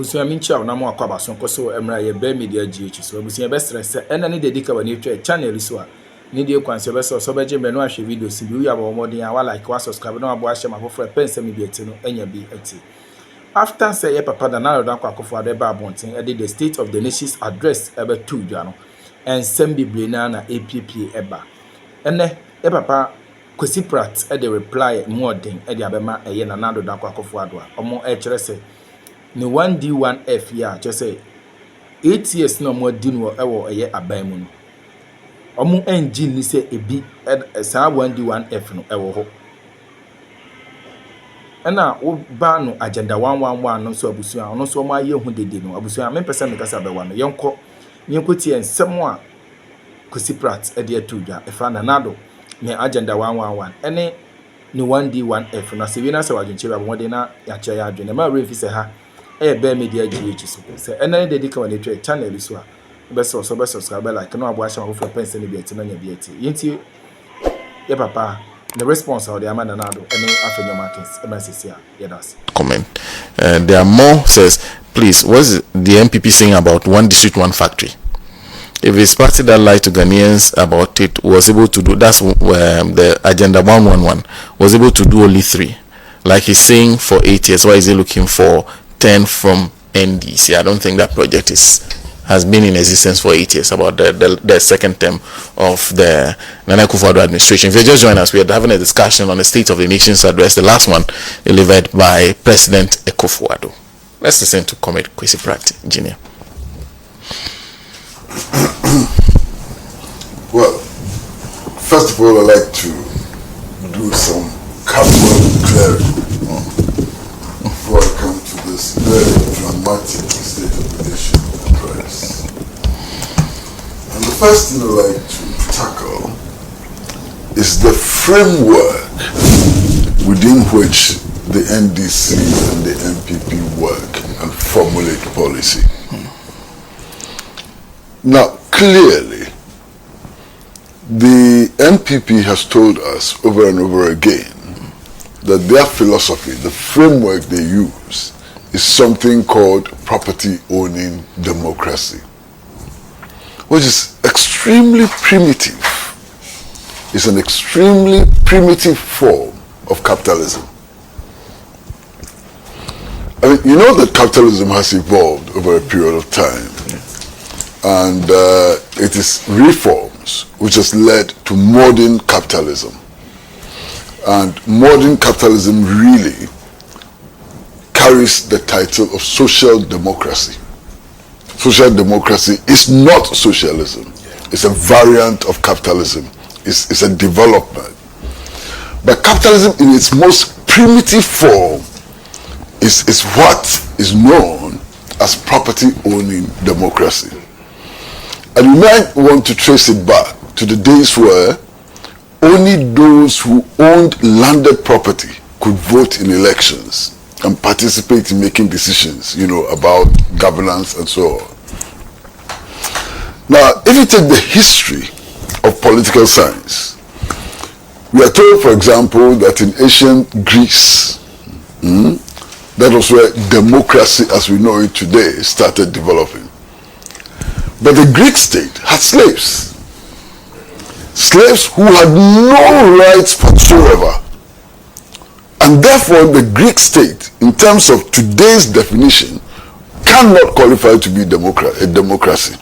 abusuya mincha na mo akwa baso nkoso emra ye be media GH so abusuya be stress ena ne dedika ba ne twa channel so a ne de kwanse be so be jembe no ahwe video si bi wi aba omodin a wa like wa subscribe na abo ahye ma foforo pense me bi eti no enya bi eti after say ye papa da na do akwa Addø ba abonten e the state of the nation's address ebe tu dwa no ensem bible na APP eba ene ye papa Kwesi Pratt e the reply more den e the abema eye na do akwa Addø omo e kire se ni 1D1F ya just say 8 years no more din wo ewo eye aban mu no omo engine ni say ebi sa 1D1F no ewo ho ena wo ba no agenda 111 no so abusu a no so mo aye hu dede no abusu a me pesa me kasa be wa no yenko tie ensem a Kwesi Pratt e de atudwa e fa na nado me agenda 111 ene ni 1D1F na se wi na se wagenchira bo de na ya che ya adwene ma refi se ha be media GH so say ena de dika won etwe channel so a be so subscribe like no abo ahya for pense ne bi eti na nya bi eti yenti ye papa the response of the amanda nado any Afenyo Markins MSCA yes comment there are more says please what's the MPP saying about one district one factory? If his party that lied to Ghanaians about it was able to do that's the agenda 111 was able to do only 3 like he's saying for 8 years, why is he looking for 10 from NDC? I don't think that project has been in existence for 8 years about the second term of the Nana Akufo-Addo administration. If you just join us, we are having a discussion on the State of the Nation's address, the last one delivered by President Akufo-Addo. Let's listen to Comrade Kwesi Pratt, Engineer. Well, first of all, I'd like to do some capital clearing before I come to this very dramatic State of the Nation address. And the first thing I'd like to tackle is the framework within which the NDC and the MPP work and formulate policy. Now, clearly, the MPP has told us over and over again that their philosophy, the framework they use, is something called property owning democracy, which is extremely primitive. It's an extremely primitive form of capitalism. I mean, you know that capitalism has evolved over a period of time, and it is reforms which has led to modern capitalism. And modern capitalism really carries the title of social democracy. Social democracy is not socialism. It's a variant of capitalism. It's a development. But capitalism in its most primitive form is what is known as property owning democracy. And you might want to trace it back to the days where only those who owned landed property could vote in elections and participate in making decisions, you know, about governance and so on. Now, if you take the history of political science, we are told, for example, that in ancient Greece, that was where democracy as we know it today started developing. But the Greek state had slaves. Slaves who had no rights whatsoever. And therefore the Greek state, in terms of today's definition, cannot qualify to be a democracy.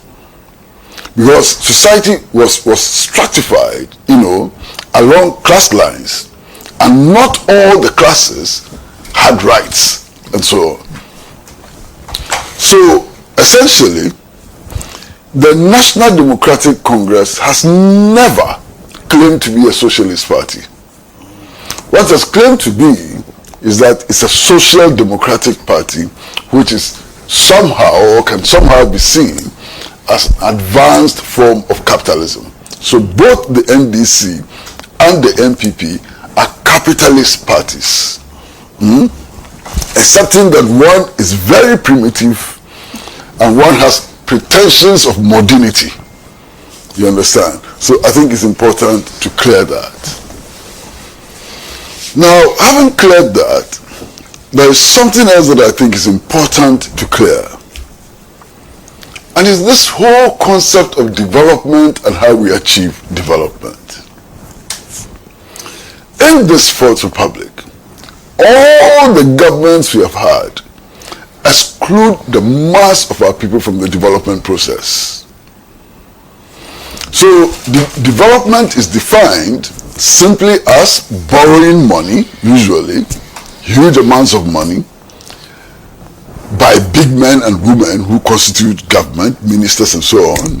Because society was stratified, you know, along class lines, and not all the classes had rights, and so on. So essentially, the National Democratic Congress has never claimed to be a socialist party. What it has claimed to be is that it's a social democratic party which is somehow or can somehow be seen as an advanced form of capitalism. So both the NDC and the MPP are capitalist parties, excepting that one is very primitive and one has pretensions of modernity. You understand? So I think it's important to clear that. Now, having cleared that, there is something else that I think is important to clear. And it's this whole concept of development and how we achieve development. In this Fourth Republic, all the governments we have had exclude the mass of our people from the development process. So development is defined simply as borrowing money, usually huge amounts of money, by big men and women who constitute government, ministers and so on,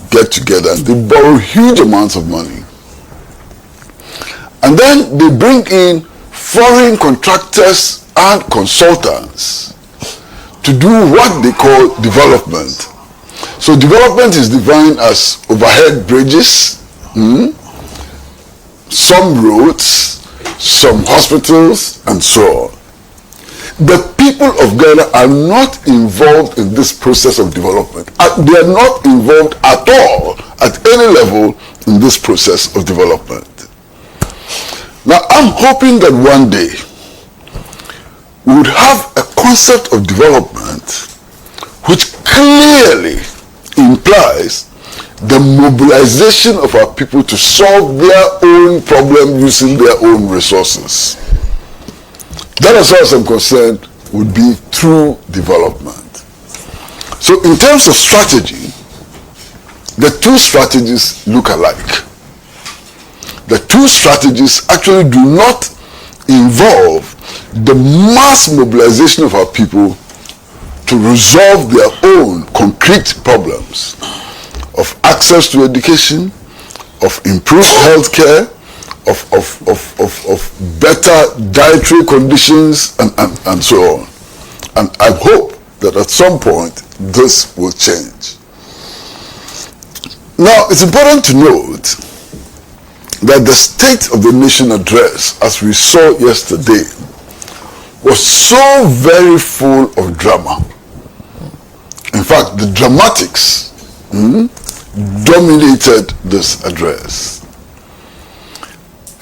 get together and they borrow huge amounts of money. And then they bring in foreign contractors and consultants to do what they call development. So development is defined as overhead bridges, some roads, some hospitals, and so on. The people of Ghana are not involved in this process of development. They are not involved at all, at any level, in this process of development. Now, I'm hoping that one day we would have a concept of development which clearly implies the mobilization of our people to solve their own problem using their own resources. That, as far as I'm concerned, would be true development. So in terms of strategy, the two strategies look alike. The two strategies actually do not involve the mass mobilization of our people to resolve their own concrete problems of access to education, of improved health care, of better dietary conditions, and so on. And I hope that at some point this will change. Now, it's important to note that the State of the Nation address, as we saw yesterday, was so very full of drama. In fact, the dramatics dominated this address.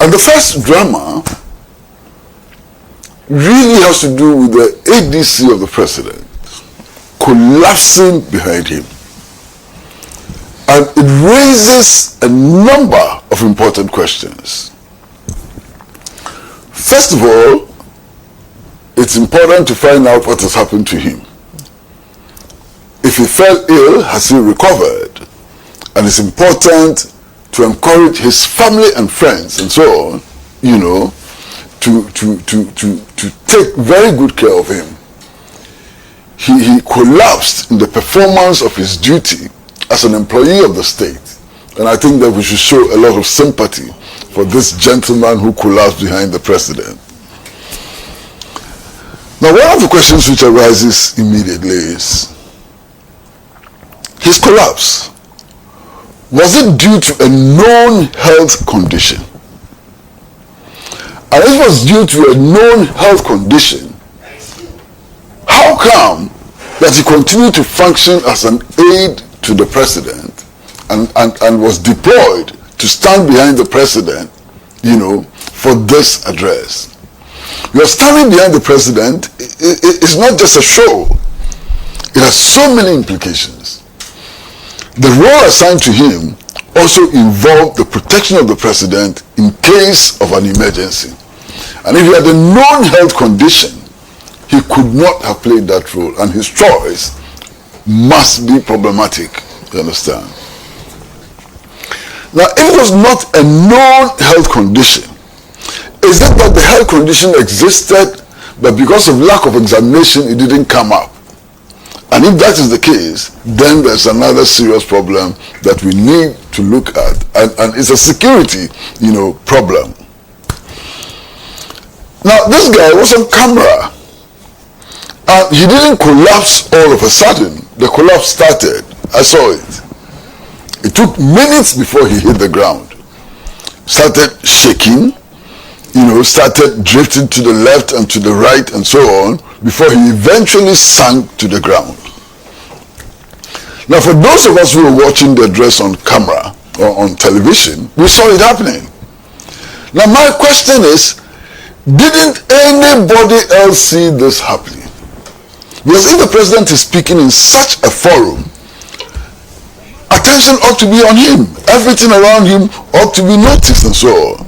And the first drama really has to do with the ADC of the president collapsing behind him. And it raises a number of important questions. First of all, it's important to find out what has happened to him. If he fell ill, has he recovered? And it's important to encourage his family and friends and so on, to take very good care of him. He collapsed in the performance of his duty as an employee of the state. And I think that we should show a lot of sympathy for this gentleman who collapsed behind the president. Now, one of the questions which arises immediately is, his collapse, was it due to a known health condition? And if it was due to a known health condition, how come that he continued to function as an aide to the president and was deployed to stand behind the president, for this address? Your standing behind the president is not just a show. It has so many implications. The role assigned to him also involved the protection of the president in case of an emergency. And if he had a known health condition, he could not have played that role, and his choice must be problematic, you understand? Now, if it was not a known health condition, is it that the health condition existed, but because of lack of examination, it didn't come up? And if that is the case, then there's another serious problem that we need to look at, and it's a security, problem. Now, this guy was on camera, and he didn't collapse all of a sudden. The collapse started. I saw it. It took minutes before he hit the ground. Started shaking, started drifting to the left and to the right and so on, before he eventually sank to the ground. Now, for those of us who were watching the address on camera or on television, we saw it happening. Now, my question is, Didn't anybody else see this happening? Because if the president is speaking in such a forum, attention ought to be on him. Everything around him ought to be noticed and so on.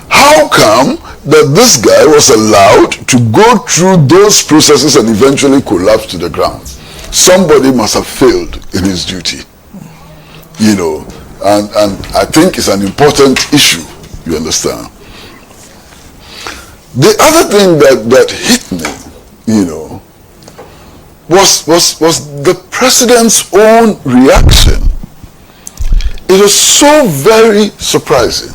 How come that this guy was allowed to go through those processes and eventually collapse to the ground? Somebody must have failed in his duty. You know, and I think it's an important issue, you understand. The other thing that hit me, you know, was the president's own reaction. It was so very surprising.